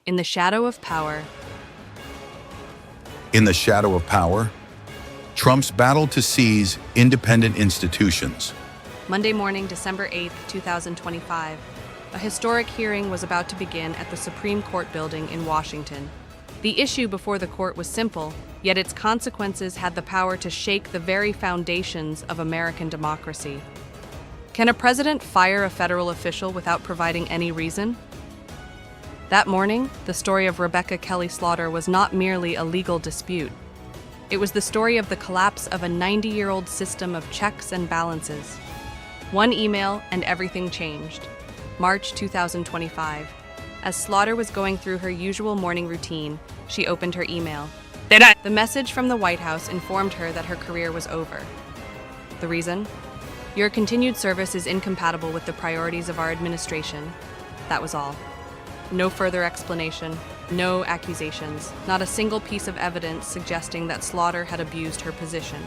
In the shadow of power. In the shadow of power, Trump's battle to seize independent institutions. Monday morning, December 8, 2025. A historic hearing was about to begin at the Supreme Court building in Washington. The issue before the court was simple, yet its consequences had the power to shake the very foundations of American democracy. Can a president fire a federal official without providing any reason? That morning, the story of Rebecca Kelly Slaughter was not merely a legal dispute. It was the story of the collapse of a 90-year-old system of checks and balances. One email and everything changed. March 2025. As Slaughter was going through her usual morning routine, she opened her email. The message from the White House informed her that her career was over. The reason? Your continued service is incompatible with the priorities of our administration. That was all. No further explanation, no accusations, not a single piece of evidence suggesting that Slaughter had abused her position.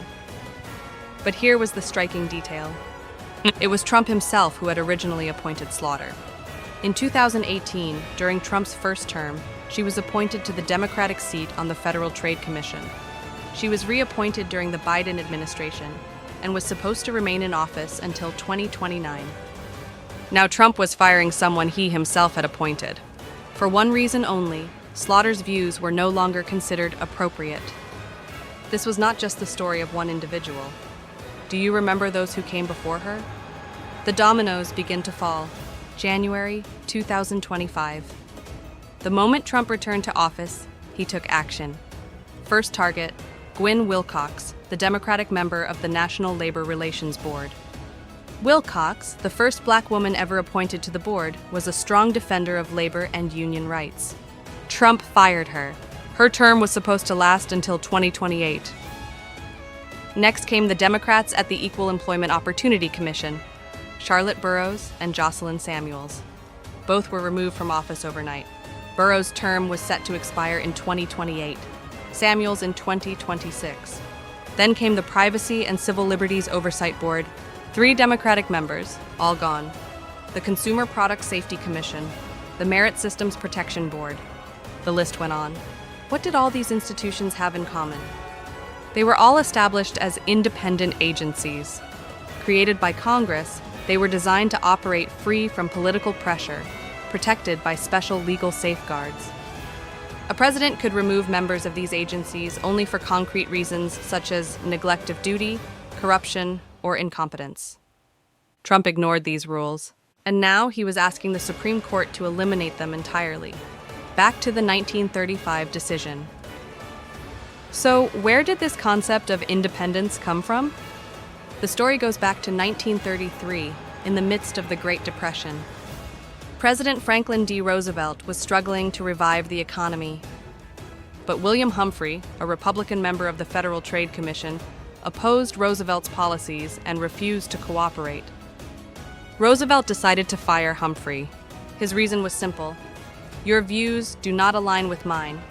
But here was the striking detail. It was Trump himself who had originally appointed Slaughter. In 2018, during Trump's first term, she was appointed to the Democratic seat on the Federal Trade Commission. She was reappointed during the Biden administration and was supposed to remain in office until 2029. Now Trump was firing someone he himself had appointed. For one reason only, Slaughter's views were no longer considered appropriate. This was not just the story of one individual. Do you remember those who came before her? The dominoes begin to fall. January 2025. The moment Trump returned to office, he took action. First target, Gwen Wilcox, the Democratic member of the National Labor Relations Board. Wilcox, the first black woman ever appointed to the board, was a strong defender of labor and union rights. Trump fired her. Her term was supposed to last until 2028. Next came the Democrats at the Equal Employment Opportunity Commission, Charlotte Burrows and Jocelyn Samuels. Both were removed from office overnight. Burrows' term was set to expire in 2028, Samuels in 2026. Then came the Privacy and Civil Liberties Oversight Board, 3 Democratic members, all gone. The Consumer Product Safety Commission, the Merit Systems Protection Board. The list went on. What did all these institutions have in common? They were all established as independent agencies. Created by Congress, they were designed to operate free from political pressure, protected by special legal safeguards. A president could remove members of these agencies only for concrete reasons such as neglect of duty, corruption, or incompetence. Trump ignored these rules, and now he was asking the Supreme Court to eliminate them entirely. Back to the 1935 decision. So, where did this concept of independence come from? The story goes back to 1933, in the midst of the Great Depression. President Franklin D. Roosevelt was struggling to revive the economy. But William Humphrey, a Republican member of the Federal Trade Commission, opposed Roosevelt's policies and refused to cooperate. Roosevelt decided to fire Humphrey. His reason was simple. Your views do not align with mine.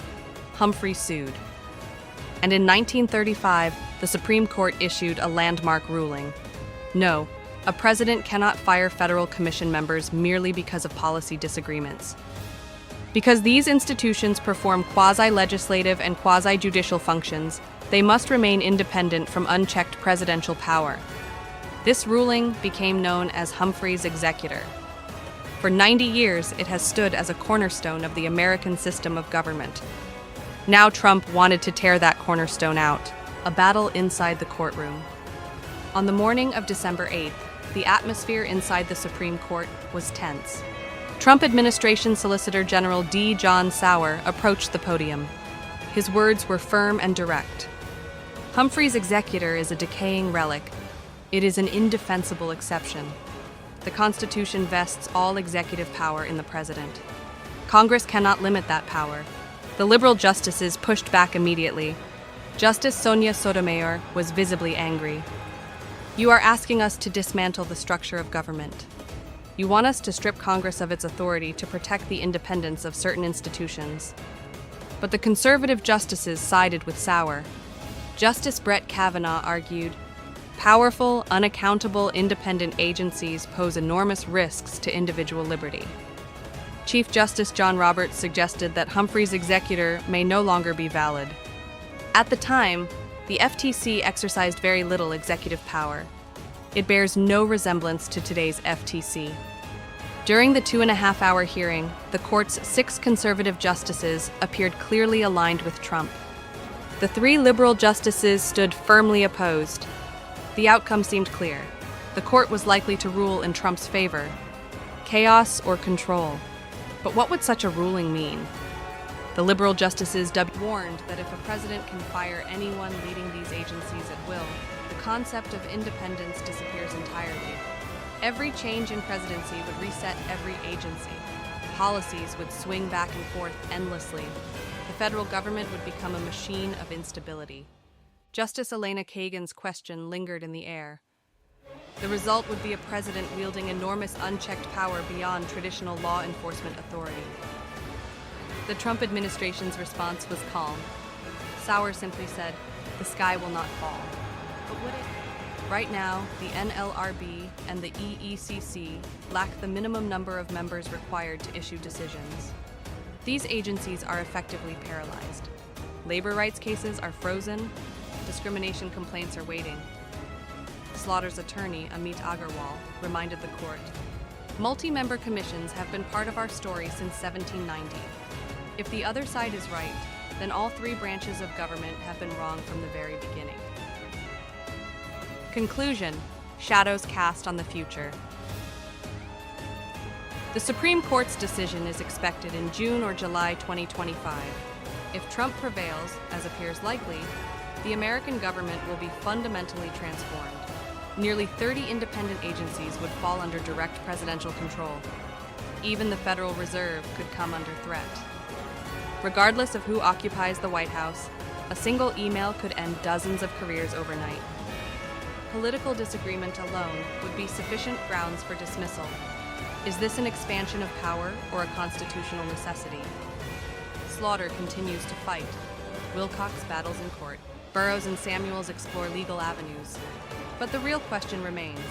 Humphrey sued. And in 1935, the Supreme Court issued a landmark ruling. No, a president cannot fire federal commission members merely because of policy disagreements. Because these institutions perform quasi-legislative and quasi-judicial functions, they must remain independent from unchecked presidential power. This ruling became known as Humphrey's Executor. For 90 years, it has stood as a cornerstone of the American system of government. Now Trump wanted to tear that cornerstone out, a battle inside the courtroom. On the morning of December 8th, the atmosphere inside the Supreme Court was tense. Trump administration Solicitor General D. John Sauer approached the podium. His words were firm and direct. Humphrey's executor is a decaying relic. It is an indefensible exception. The Constitution vests all executive power in the president. Congress cannot limit that power. The liberal justices pushed back immediately. Justice Sonia Sotomayor was visibly angry. You are asking us to dismantle the structure of government. You want us to strip Congress of its authority to protect the independence of certain institutions. But the conservative justices sided with Sauer. Justice Brett Kavanaugh argued, powerful, unaccountable, independent agencies pose enormous risks to individual liberty. Chief Justice John Roberts suggested that Humphrey's executor may no longer be valid. At the time, the FTC exercised very little executive power. It bears no resemblance to today's FTC. During the 2.5-hour hearing, the court's 6 conservative justices appeared clearly aligned with Trump. The 3 liberal justices stood firmly opposed. The outcome seemed clear. The court was likely to rule in Trump's favor. Chaos or control. But what would such a ruling mean? The liberal justices warned that if a president can fire anyone leading these agencies at will, the concept of independence disappears entirely. Every change in presidency would reset every agency. Policies would swing back and forth endlessly. The federal government would become a machine of instability. Justice Elena Kagan's question lingered in the air. The result would be a president wielding enormous unchecked power beyond traditional law enforcement authority. The Trump administration's response was calm. Sauer simply said, "The sky will not fall." But would it? Right now, the NLRB and the EEOC lack the minimum number of members required to issue decisions. These agencies are effectively paralyzed. Labor rights cases are frozen. Discrimination complaints are waiting. Slaughter's attorney, Amit Agarwal, reminded the court, "Multi-member commissions have been part of our story since 1790. If the other side is right, then all 3 branches of government have been wrong from the very beginning." Conclusion: shadows cast on the future. The Supreme Court's decision is expected in June or July 2025. If Trump prevails, as appears likely, the American government will be fundamentally transformed. Nearly 30 independent agencies would fall under direct presidential control. Even the Federal Reserve could come under threat. Regardless of who occupies the White House, a single email could end dozens of careers overnight. Political disagreement alone would be sufficient grounds for dismissal. Is this an expansion of power or a constitutional necessity? Slaughter continues to fight. Wilcox battles in court. Burroughs and Samuels explore legal avenues. But the real question remains: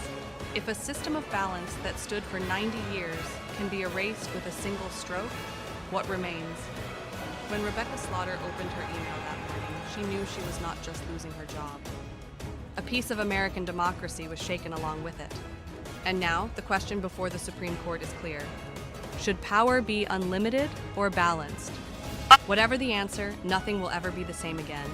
if a system of balance that stood for 90 years can be erased with a single stroke, what remains? When Rebecca Slaughter opened her email that morning, she knew she was not just losing her job. A piece of American democracy was shaken along with it. And now, the question before the Supreme Court is clear. Should power be unlimited or balanced? Whatever the answer, nothing will ever be the same again.